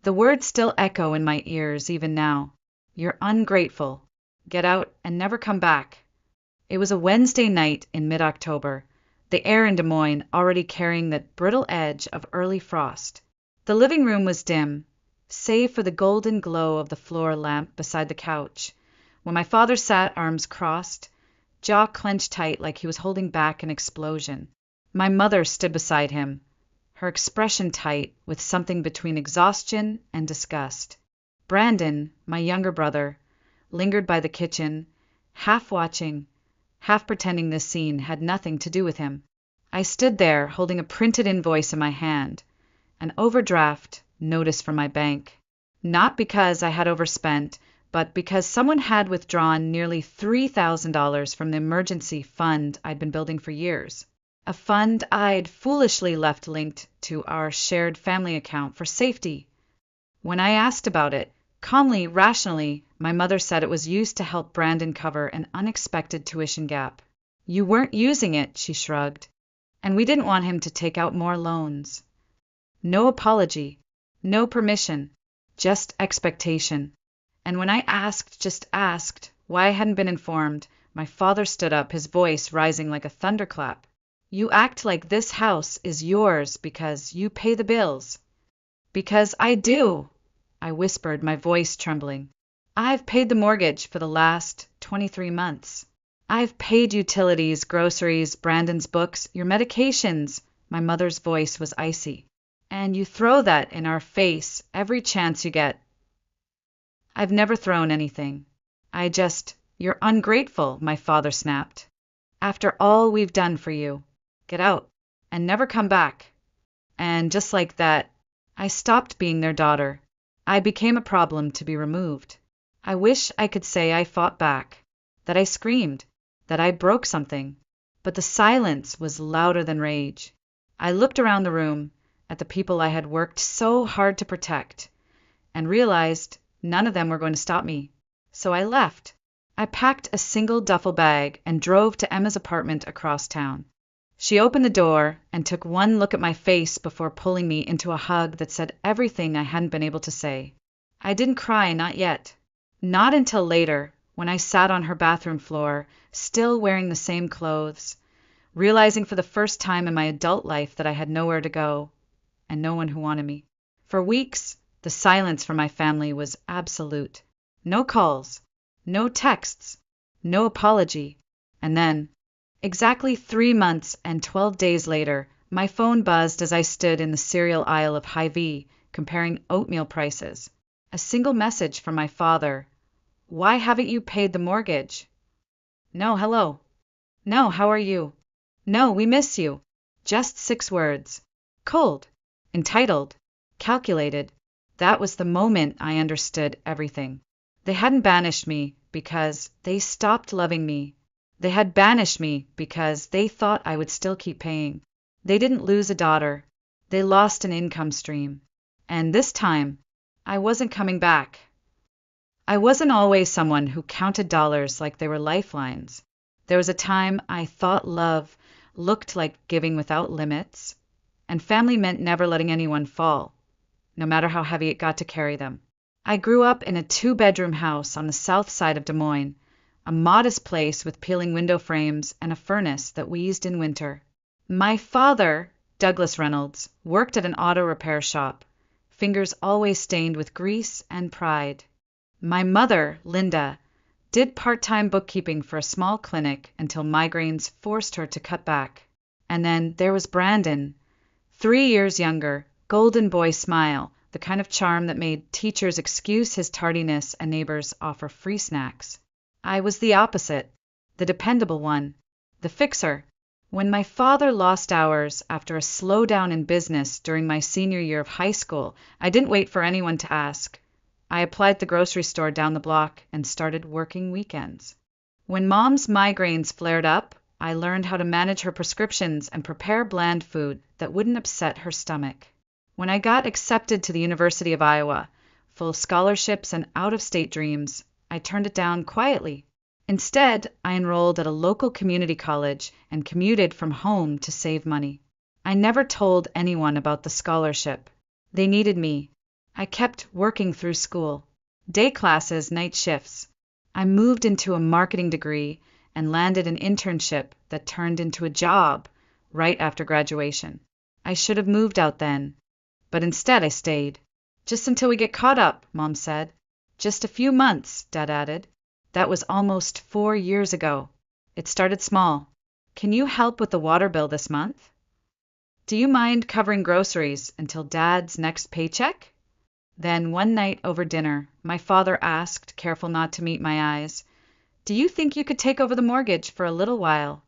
The words still echo in my ears even now. You're ungrateful. Get out and never come back. It was a Wednesday night in mid-October, the air in Des Moines already carrying that brittle edge of early frost. The living room was dim, save for the golden glow of the floor lamp beside the couch, where my father sat, arms crossed, jaw clenched tight like he was holding back an explosion. My mother stood beside him, her expression tight with something between exhaustion and disgust. Brandon, my younger brother, lingered by the kitchen, half watching, half pretending this scene had nothing to do with him. I stood there holding a printed invoice in my hand, an overdraft notice from my bank. Not because I had overspent, but because someone had withdrawn nearly $3,000 from the emergency fund I'd been building for years. A fund I'd foolishly left linked to our shared family account for safety. When I asked about it, calmly, rationally, my mother said it was used to help Brandon cover an unexpected tuition gap. You weren't using it, she shrugged, and we didn't want him to take out more loans. No apology, no permission, just expectation. And when I just asked, why I hadn't been informed, my father stood up, his voice rising like a thunderclap. You act like this house is yours because you pay the bills. Because I do, I whispered, my voice trembling. I've paid the mortgage for the last 23 months. I've paid utilities, groceries, Brandon's books, your medications. My mother's voice was icy. And you throw that in our face every chance you get. I've never thrown anything. You're ungrateful, my father snapped. After all we've done for you. Get out and never come back. And just like that, I stopped being their daughter. I became a problem to be removed. I wish I could say I fought back, that I screamed, that I broke something, but the silence was louder than rage. I looked around the room at the people I had worked so hard to protect and realized none of them were going to stop me. So I left. I packed a single duffel bag and drove to Emma's apartment across town. She opened the door and took one look at my face before pulling me into a hug that said everything I hadn't been able to say. I didn't cry, not yet. Not until later, when I sat on her bathroom floor, still wearing the same clothes, realizing for the first time in my adult life that I had nowhere to go and no one who wanted me. For weeks, the silence from my family was absolute. No calls, no texts, no apology. And then, exactly 3 months and 12 days later, my phone buzzed as I stood in the cereal aisle of Hy-Vee, comparing oatmeal prices. A single message from my father. Why haven't you paid the mortgage? No, hello. No, how are you? No, we miss you. Just 6 words. Cold, entitled, calculated. That was the moment I understood everything. They hadn't banished me because they stopped loving me. They had banished me because they thought I would still keep paying. They didn't lose a daughter. They lost an income stream. And this time, I wasn't coming back. I wasn't always someone who counted dollars like they were lifelines. There was a time I thought love looked like giving without limits, and family meant never letting anyone fall, no matter how heavy it got to carry them. I grew up in a 2-bedroom house on the south side of Des Moines, a modest place with peeling window frames and a furnace that wheezed in winter. My father, Douglas Reynolds, worked at an auto repair shop, fingers always stained with grease and pride. My mother, Linda, did part-time bookkeeping for a small clinic until migraines forced her to cut back. And then there was Brandon, 3 years younger, golden boy smile, the kind of charm that made teachers excuse his tardiness and neighbors offer free snacks. I was the opposite, the dependable one, the fixer. When my father lost hours after a slowdown in business during my senior year of high school, I didn't wait for anyone to ask. I applied at the grocery store down the block and started working weekends. When Mom's migraines flared up, I learned how to manage her prescriptions and prepare bland food that wouldn't upset her stomach. When I got accepted to the University of Iowa, full of scholarships and out-of-state dreams, I turned it down quietly. Instead, I enrolled at a local community college and commuted from home to save money. I never told anyone about the scholarship. They needed me. I kept working through school. Day classes, night shifts. I moved into a marketing degree and landed an internship that turned into a job right after graduation. I should have moved out then, but instead I stayed. Just until we get caught up, Mom said. Just a few months, Dad added. That was almost 4 years ago. It started small. Can you help with the water bill this month? Do you mind covering groceries until Dad's next paycheck? Then one night over dinner, my father asked, careful not to meet my eyes, do you think you could take over the mortgage for a little while?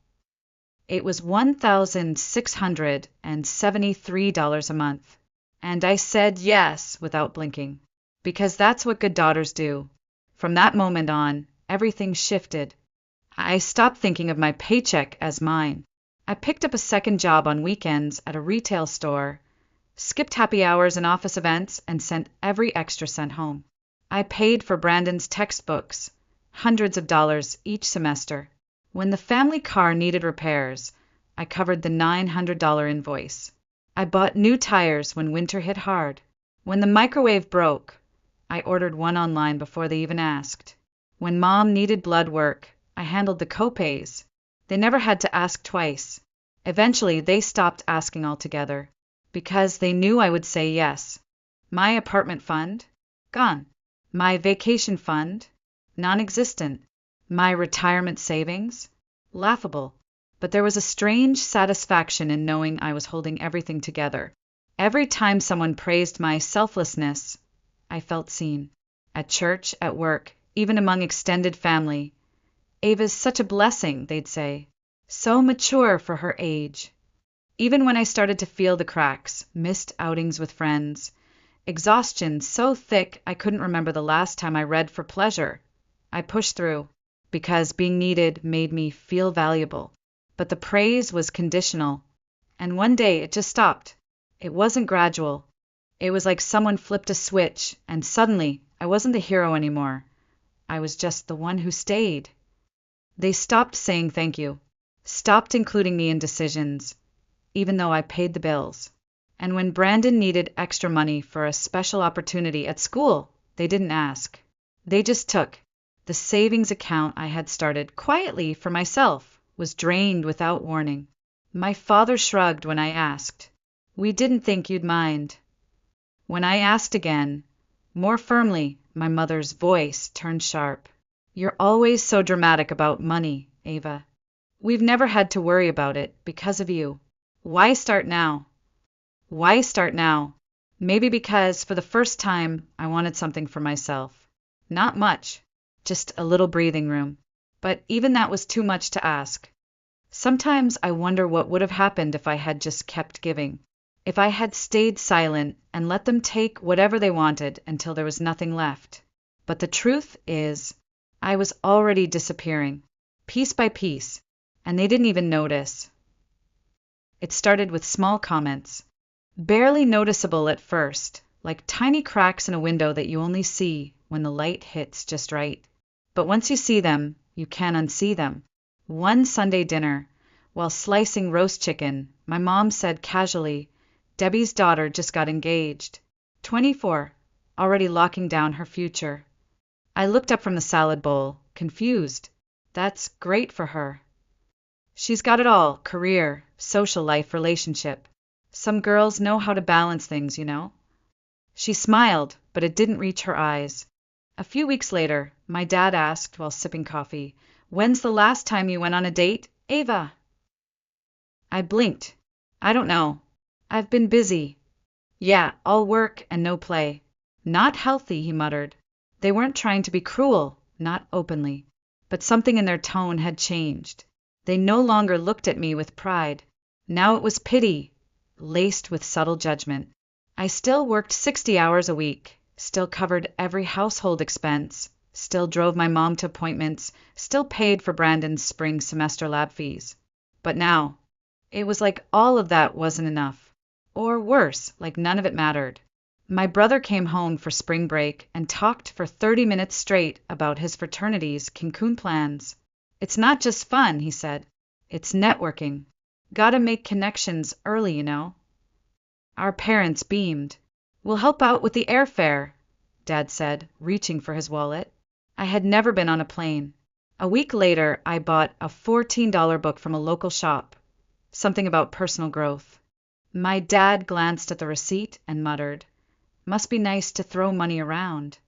It was $1,673 a month. And I said yes without blinking, because that's what good daughters do. From that moment on, everything shifted. I stopped thinking of my paycheck as mine. I picked up a second job on weekends at a retail store, skipped happy hours and office events, and sent every extra cent home. I paid for Brandon's textbooks, hundreds of dollars each semester. When the family car needed repairs, I covered the $900 invoice. I bought new tires when winter hit hard. When the microwave broke, I ordered one online before they even asked. When Mom needed blood work, I handled the copays. They never had to ask twice. Eventually, they stopped asking altogether, because they knew I would say yes. My apartment fund? Gone. My vacation fund? Non-existent. My retirement savings? Laughable. But there was a strange satisfaction in knowing I was holding everything together. Every time someone praised my selflessness, I felt seen. At church, at work, even among extended family. Ava's such a blessing, they'd say. So mature for her age. Even when I started to feel the cracks, missed outings with friends, exhaustion so thick I couldn't remember the last time I read for pleasure, I pushed through, because being needed made me feel valuable. But the praise was conditional, and one day it just stopped. It wasn't gradual. It was like someone flipped a switch, and suddenly I wasn't the hero anymore. I was just the one who stayed. They stopped saying thank you, stopped including me in decisions, even though I paid the bills. And when Brandon needed extra money for a special opportunity at school, they didn't ask. They just took. The savings account I had started quietly for myself was drained without warning. My father shrugged when I asked. We didn't think you'd mind. When I asked again, more firmly, my mother's voice turned sharp. You're always so dramatic about money, Ava. We've never had to worry about it because of you. Why start now? Why start now? Maybe because for the first time I wanted something for myself. Not much, just a little breathing room. But even that was too much to ask. Sometimes I wonder what would have happened if I had just kept giving. If I had stayed silent and let them take whatever they wanted until there was nothing left. But the truth is, I was already disappearing, piece by piece, and they didn't even notice. It started with small comments, barely noticeable at first, like tiny cracks in a window that you only see when the light hits just right. But once you see them, you can't unsee them. One Sunday dinner, while slicing roast chicken, my mom said casually, Debbie's daughter just got engaged. 24, already locking down her future. I looked up from the salad bowl, confused. That's great for her. She's got it all, career, social life, relationship. Some girls know how to balance things, you know. She smiled, but it didn't reach her eyes. A few weeks later, my dad asked while sipping coffee, When's the last time you went on a date, Ava? I blinked. I don't know. I've been busy. Yeah, all work and no play. Not healthy, he muttered. They weren't trying to be cruel, not openly. But something in their tone had changed. They no longer looked at me with pride. Now it was pity, laced with subtle judgment. I still worked 60 hours a week, still covered every household expense, still drove my mom to appointments, still paid for Brandon's spring semester lab fees. But now, it was like all of that wasn't enough. Or worse, like none of it mattered. My brother came home for spring break and talked for 30 minutes straight about his fraternity's Cancun plans. It's not just fun, he said. It's networking. Gotta make connections early, you know. Our parents beamed. We'll help out with the airfare, Dad said, reaching for his wallet. I had never been on a plane. A week later, I bought a $14 book from a local shop, something about personal growth. My dad glanced at the receipt and muttered, "Must be nice to throw money around."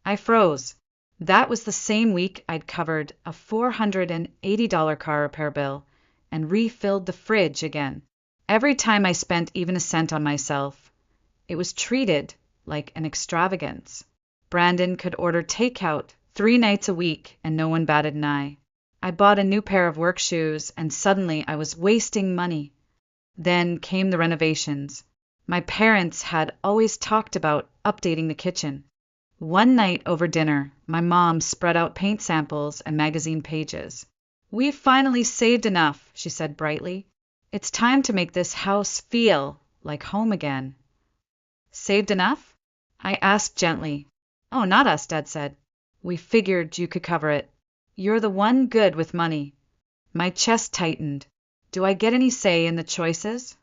I froze. That was the same week I'd covered a $480 car repair bill and refilled the fridge again. Every time I spent even a cent on myself, it was treated like an extravagance. Brandon could order takeout 3 nights a week and no one batted an eye. I bought a new pair of work shoes and suddenly I was wasting money. Then came the renovations. My parents had always talked about updating the kitchen. One night over dinner, my mom spread out paint samples and magazine pages. "We've finally saved enough," she said brightly. "It's time to make this house feel like home again." "Saved enough?" I asked gently. "Oh, not us," Dad said. "We figured you could cover it. You're the one good with money." My chest tightened. "Do I get any say in the choices?"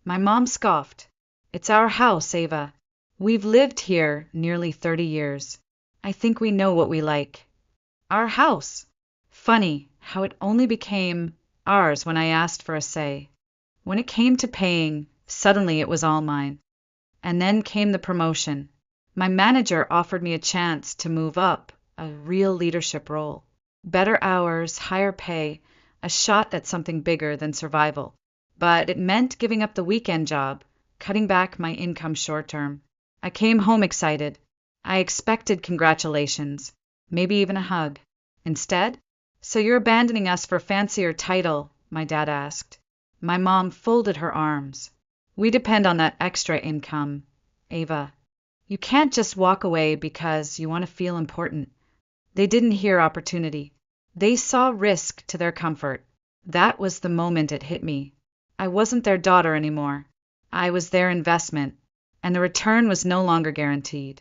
My mom scoffed. "It's our house, Ava. We've lived here nearly 30 years. I think we know what we like." Our house! Funny how it only became ours when I asked for a say. When it came to paying, suddenly it was all mine. And then came the promotion. My manager offered me a chance to move up, a real leadership role. Better hours, higher pay, a shot at something bigger than survival. But it meant giving up the weekend job, cutting back my income short term. I came home excited. I expected congratulations, maybe even a hug. Instead, "So you're abandoning us for a fancier title?" my dad asked. My mom folded her arms. "We depend on that extra income, Ava. You can't just walk away because you want to feel important." They didn't hear opportunity. They saw risk to their comfort. That was the moment it hit me. I wasn't their daughter anymore. I was their investment, and the return was no longer guaranteed.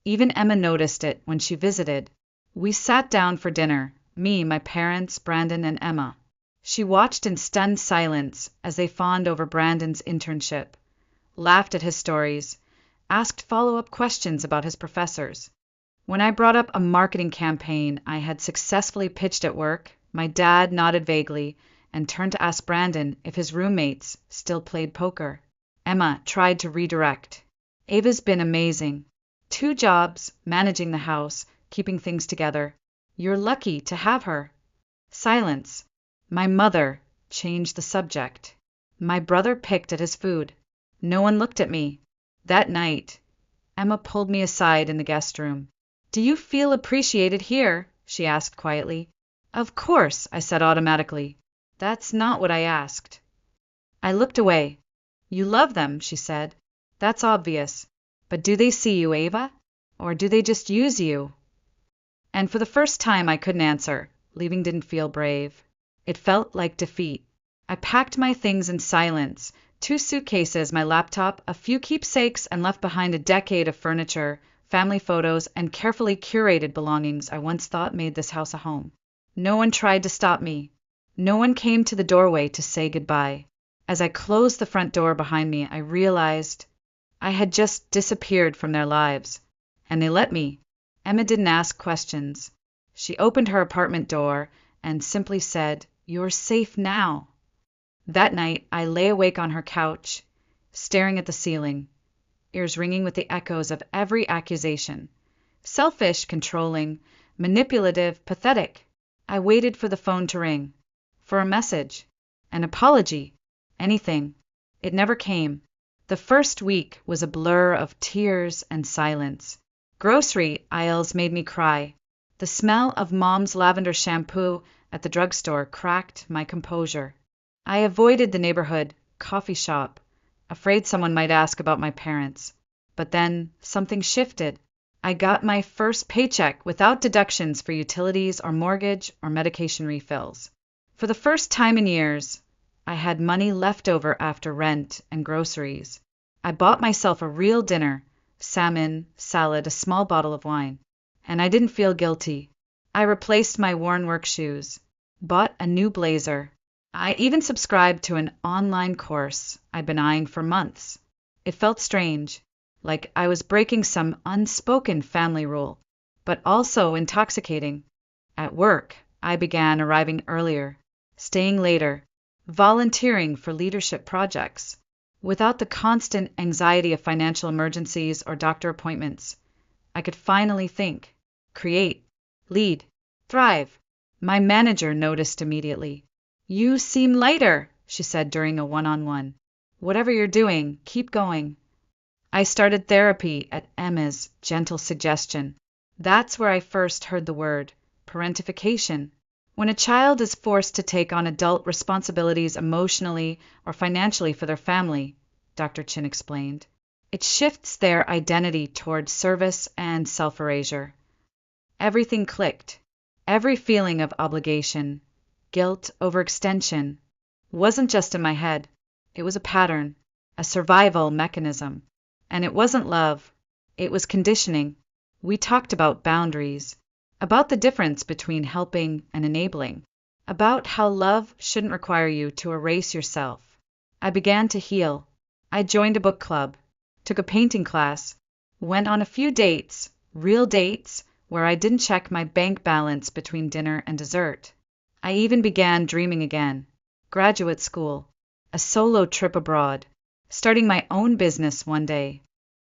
Even Emma noticed it when she visited. We sat down for dinner, me, my parents, Brandon, and Emma. She watched in stunned silence as they fawned over Brandon's internship, laughed at his stories, asked follow-up questions about his professors. When I brought up a marketing campaign I had successfully pitched at work, my dad nodded vaguely and turned to ask Brandon if his roommates still played poker. Emma tried to redirect. "Ava's been amazing. 2 jobs, managing the house, keeping things together. You're lucky to have her." Silence. My mother changed the subject. My brother picked at his food. No one looked at me. That night, Emma pulled me aside in the guest room. "Do you feel appreciated here?" she asked quietly. "Of course," I said automatically. "That's not what I asked." I looked away. "You love them," she said. "That's obvious. But do they see you, Ava? Or do they just use you?" And for the first time I couldn't answer. Leaving didn't feel brave. It felt like defeat. I packed my things in silence. 2 suitcases, my laptop, a few keepsakes, and left behind a decade of furniture, family photos, and carefully curated belongings I once thought made this house a home. No one tried to stop me. No one came to the doorway to say goodbye. As I closed the front door behind me, I realized I had just disappeared from their lives. And they let me. Emma didn't ask questions. She opened her apartment door and simply said, "You're safe now." That night, I lay awake on her couch, staring at the ceiling, ears ringing with the echoes of every accusation. Selfish, controlling, manipulative, pathetic. I waited for the phone to ring, for a message, an apology, anything. It never came. The first week was a blur of tears and silence. Grocery aisles made me cry. The smell of Mom's lavender shampoo at the drugstore cracked my composure. I avoided the neighborhood coffee shop, afraid someone might ask about my parents. But then something shifted. I got my first paycheck without deductions for utilities or mortgage or medication refills. For the first time in years, I had money left over after rent and groceries. I bought myself a real dinner, salmon, salad, a small bottle of wine. And I didn't feel guilty. I replaced my worn work shoes, bought a new blazer. I even subscribed to an online course I'd been eyeing for months. It felt strange. like I was breaking some unspoken family rule, but also intoxicating. At work, I began arriving earlier, staying later, volunteering for leadership projects, without the constant anxiety of financial emergencies or doctor appointments. I could finally think, create, lead, thrive. My manager noticed immediately. "You seem lighter," she said during a one-on-one. "Whatever you're doing, keep going." I started therapy at Emma's gentle suggestion. That's where I first heard the word parentification. When a child is forced to take on adult responsibilities emotionally or financially for their family, Dr. Chin explained, it shifts their identity toward service and self-erasure. Everything clicked. Every feeling of obligation, guilt, overextension, wasn't just in my head. It was a pattern, a survival mechanism. And it wasn't love. It was conditioning. We talked about boundaries, about the difference between helping and enabling, about how love shouldn't require you to erase yourself. I began to heal. I joined a book club, took a painting class, went on a few dates, real dates, where I didn't check my bank balance between dinner and dessert. I even began dreaming again. Graduate school, a solo trip abroad, starting my own business one day.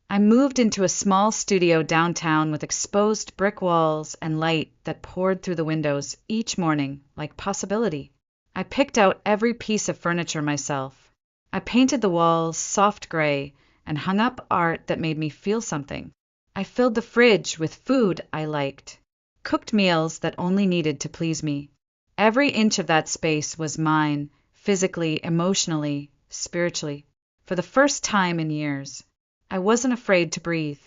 I moved into a small studio downtown with exposed brick walls and light that poured through the windows each morning like possibility. I picked out every piece of furniture myself. I painted the walls soft gray and hung up art that made me feel something. I filled the fridge with food I liked, cooked meals that only needed to please me. Every inch of that space was mine, physically, emotionally, spiritually. For the first time in years, I wasn't afraid to breathe.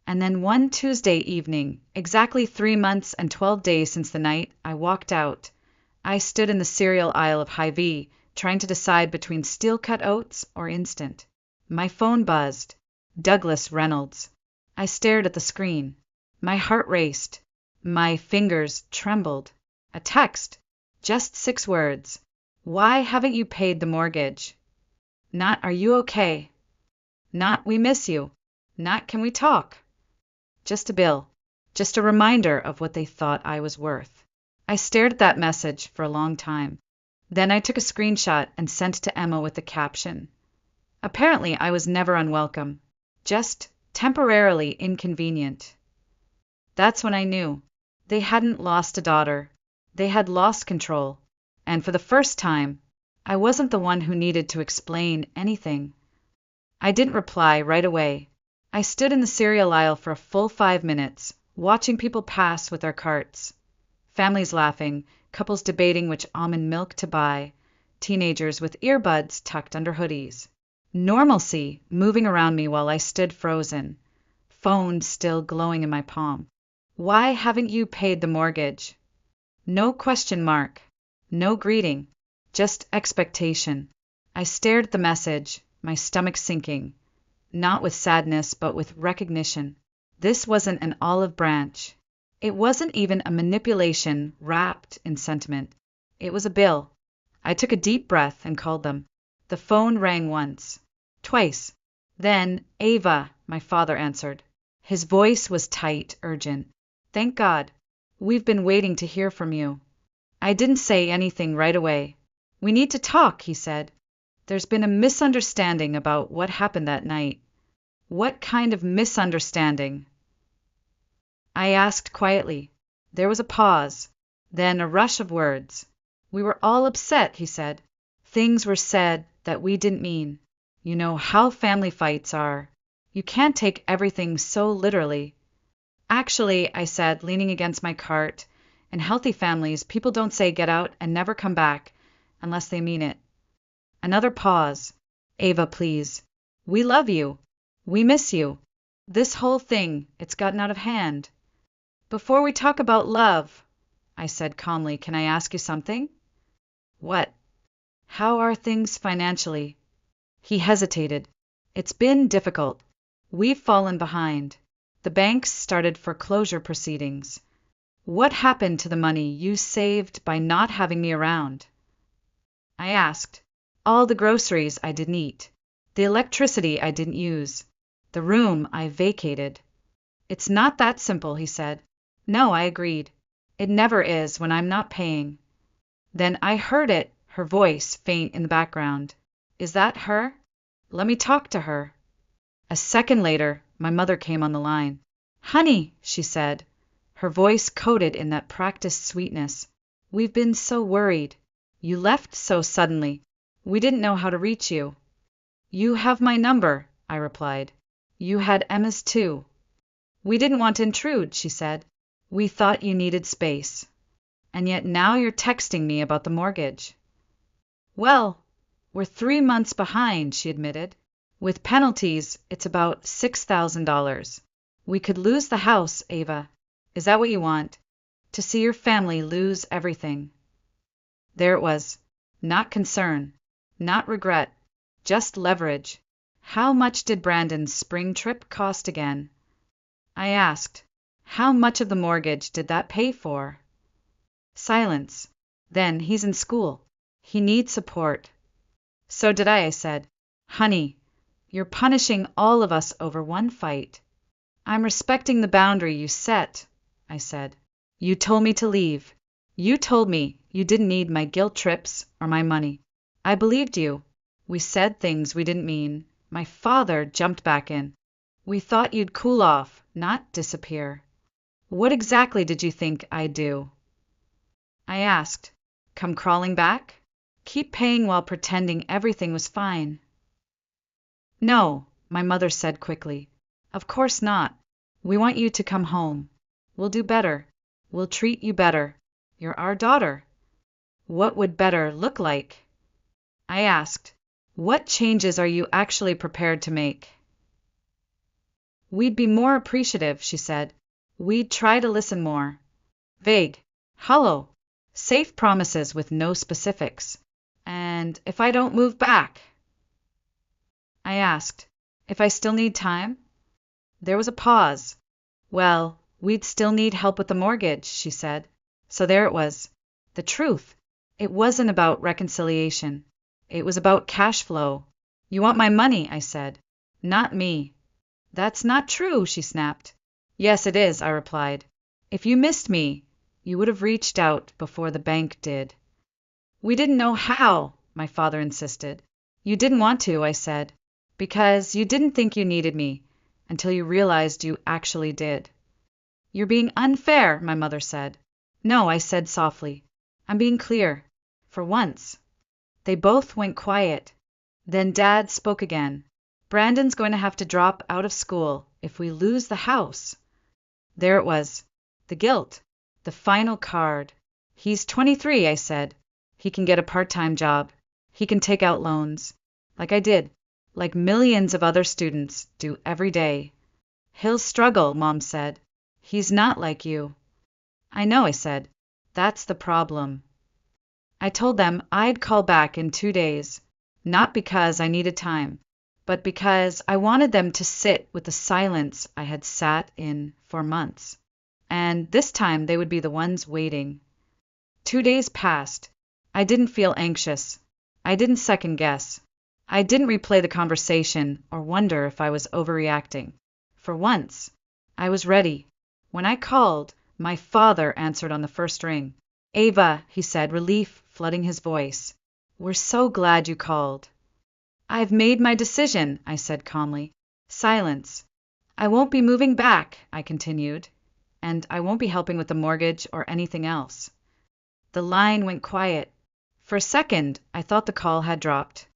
And then one Tuesday evening, exactly 3 months and 12 days since the night I walked out, I stood in the cereal aisle of Hy-Vee, trying to decide between steel-cut oats or instant. My phone buzzed. Douglas Reynolds. I stared at the screen. My heart raced. My fingers trembled. A text. Just 6 words. "Why haven't you paid the mortgage?" Not "Are you okay?" Not "We miss you." Not "Can we talk?" Just a bill. Just a reminder of what they thought I was worth. I stared at that message for a long time. Then I took a screenshot and sent it to Emma with the caption. Apparently I was never unwelcome. Just temporarily inconvenient. That's when I knew. They hadn't lost a daughter. They had lost control. And for the first time, I wasn't the one who needed to explain anything. I didn't reply right away. I stood in the cereal aisle for a full 5 minutes, watching people pass with their carts. Families laughing, couples debating which almond milk to buy, teenagers with earbuds tucked under hoodies. Normalcy moving around me while I stood frozen, phone still glowing in my palm. "Why haven't you paid the mortgage?" No question mark, no greeting, just expectation. I stared at the message, my stomach sinking, not with sadness but with recognition. This wasn't an olive branch. It wasn't even a manipulation wrapped in sentiment. It was a bill. I took a deep breath and called them. The phone rang once, twice. Then, "Ava," my father answered. His voice was tight, urgent. "Thank God. We've been waiting to hear from you." I didn't say anything right away. "We need to talk," he said. "There's been a misunderstanding about what happened that night." "What kind of misunderstanding?" I asked quietly. There was a pause, then a rush of words. "We were all upset," he said. "Things were said that we didn't mean. You know how family fights are. You can't take everything so literally." "Actually," I said, leaning against my cart, "in healthy families, people don't say get out and never come back unless they mean it." Another pause. "Ava, please. We love you. We miss you. This whole thing, it's gotten out of hand." "Before we talk about love," I said calmly, "can I ask you something?" "What?" "How are things financially?" He hesitated. "It's been difficult. We've fallen behind. The banks started foreclosure proceedings. What happened to the money you saved by not having me around?" I asked. "All the groceries I didn't eat. The electricity I didn't use. The room I vacated. It's not that simple, he said. No, I agreed. It never is when I'm not paying. Then I heard it, her voice faint in the background. Is that her? Let me talk to her. A second later, my mother came on the line. Honey, she said, her voice coated in that practiced sweetness. We've been so worried. You left so suddenly. We didn't know how to reach you. You have my number, I replied. You had Emma's too. We didn't want to intrude, she said. We thought you needed space. And yet now you're texting me about the mortgage. Well, we're 3 months behind, she admitted. With penalties, it's about $6,000. We could lose the house, Ava. Is that what you want? To see your family lose everything? There it was. Not concern, not regret, just leverage. How much did Brandon's spring trip cost again? I asked. How much of the mortgage did that pay for? Silence. Then he's in school. He needs support. So did I said. Honey, you're punishing all of us over one fight. I'm respecting the boundary you set, I said. You told me to leave. You told me you didn't need my guilt trips or my money. I believed you. We said things we didn't mean. My father jumped back in. We thought you'd cool off, not disappear. What exactly did you think I'd do? I asked. Come crawling back? Keep paying while pretending everything was fine? No, my mother said quickly. Of course not. We want you to come home. We'll do better. We'll treat you better. You're our daughter. What would better look like? I asked. What changes are you actually prepared to make? We'd be more appreciative, she said. We'd try to listen more. Vague, hollow, safe promises with no specifics. And if I don't move back? I asked. If I still need time? There was a pause. Well, we'd still need help with the mortgage, she said. So there it was. The truth. It wasn't about reconciliation. It was about cash flow. You want my money, I said. Not me. That's not true, she snapped. Yes, it is, I replied. If you missed me, you would have reached out before the bank did. We didn't know how, my father insisted. You didn't want to, I said, because you didn't think you needed me until you realized you actually did. You're being unfair, my mother said. No, I said softly. I'm being clear. For once. They both went quiet. Then Dad spoke again. Brandon's going to have to drop out of school if we lose the house. There it was. The guilt. The final card. He's 23, I said. He can get a part-time job. He can take out loans. Like I did. Like millions of other students do every day. He'll struggle, Mom said. He's not like you. I know, I said. That's the problem. I told them I'd call back in 2 days, not because I needed time, but because I wanted them to sit with the silence I had sat in for months. And this time they would be the ones waiting. 2 days passed. I didn't feel anxious. I didn't second guess. I didn't replay the conversation or wonder if I was overreacting. For once, I was ready. When I called, my father answered on the first ring. Ava, he said, relief flooding his voice. We're so glad you called. I've made my decision, I said calmly. Silence. I won't be moving back, I continued, and I won't be helping with the mortgage or anything else. The line went quiet. For a second, I thought the call had dropped.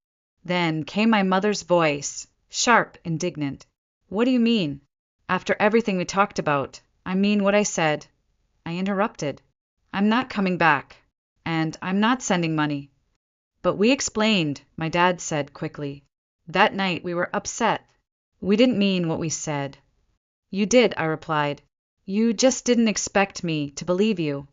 Then came my mother's voice, sharp, indignant. What do you mean? After everything we talked about, I mean what I said. I interrupted. I'm not coming back, and I'm not sending money. But we explained, my dad said quickly. That night we were upset. We didn't mean what we said. You did, I replied. You just didn't expect me to believe you.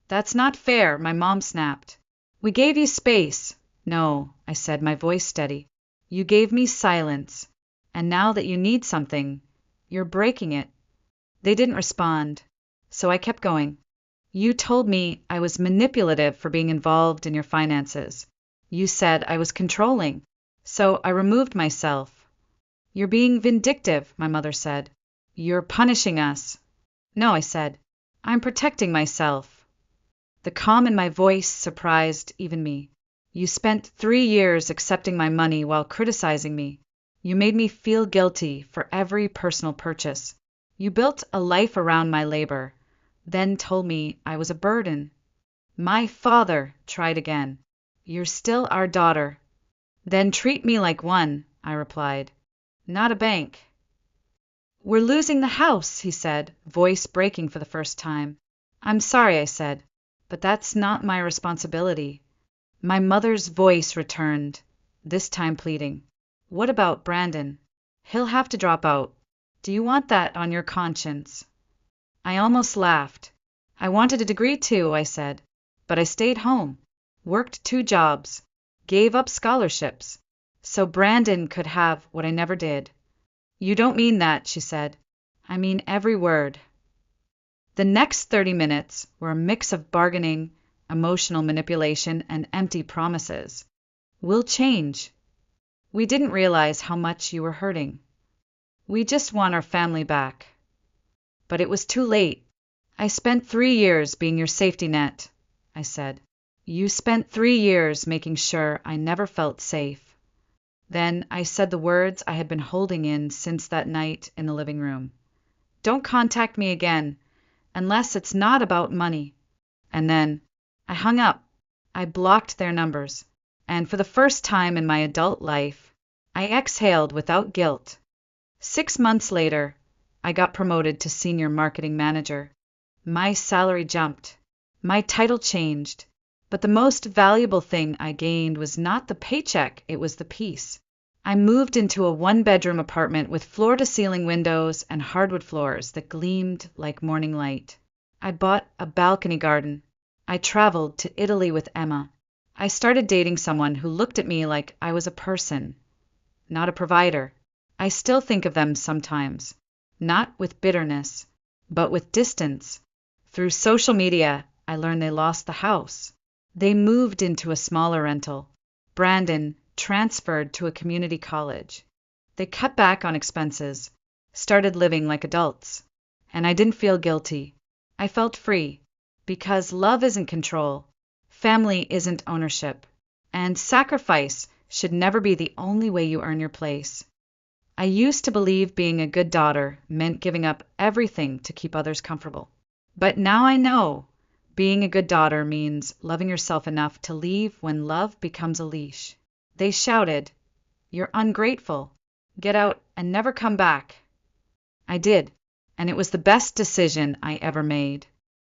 That's not fair, my mom snapped. We gave you space. No, I said, my voice steady. You gave me silence, and now that you need something, you're breaking it. They didn't respond, so I kept going. You told me I was manipulative for being involved in your finances. You said I was controlling, so I removed myself. You're being vindictive, my mother said. You're punishing us. No, I said. I'm protecting myself. The calm in my voice surprised even me. You spent 3 years accepting my money while criticizing me. You made me feel guilty for every personal purchase. You built a life around my labor, then told me I was a burden. My father tried again. You're still our daughter. Then treat me like one, I replied. Not a bank. We're losing the house, he said, voice breaking for the first time. I'm sorry, I said, but that's not my responsibility. My mother's voice returned, this time pleading. What about Brandon? He'll have to drop out. Do you want that on your conscience? I almost laughed. I wanted a degree too, I said, but I stayed home, worked 2 jobs, gave up scholarships, so Brandon could have what I never did. You don't mean that, she said. I mean every word. The next 30 minutes were a mix of bargaining, emotional manipulation, and empty promises. We'll change. We didn't realize how much you were hurting. We just want our family back. But it was too late. I spent 3 years being your safety net, I said. You spent 3 years making sure I never felt safe. Then I said the words I had been holding in since that night in the living room. Don't contact me again, unless it's not about money. And then I hung up. I blocked their numbers. And for the first time in my adult life, I exhaled without guilt. 6 months later, I got promoted to senior marketing manager. My salary jumped. My title changed. But the most valuable thing I gained was not the paycheck, it was the peace. I moved into a 1-bedroom apartment with floor-to-ceiling windows and hardwood floors that gleamed like morning light. I bought a balcony garden. I traveled to Italy with Emma. I started dating someone who looked at me like I was a person, not a provider. I still think of them sometimes, not with bitterness, but with distance. Through social media, I learned they lost the house. They moved into a smaller rental. Brandon transferred to a community college. They cut back on expenses, started living like adults. And I didn't feel guilty. I felt free, because love isn't control, family isn't ownership, and sacrifice should never be the only way you earn your place. I used to believe being a good daughter meant giving up everything to keep others comfortable. But now I know being a good daughter means loving yourself enough to leave when love becomes a leash. They shouted, "You're ungrateful. Get out and never come back." I did, and it was the best decision I ever made.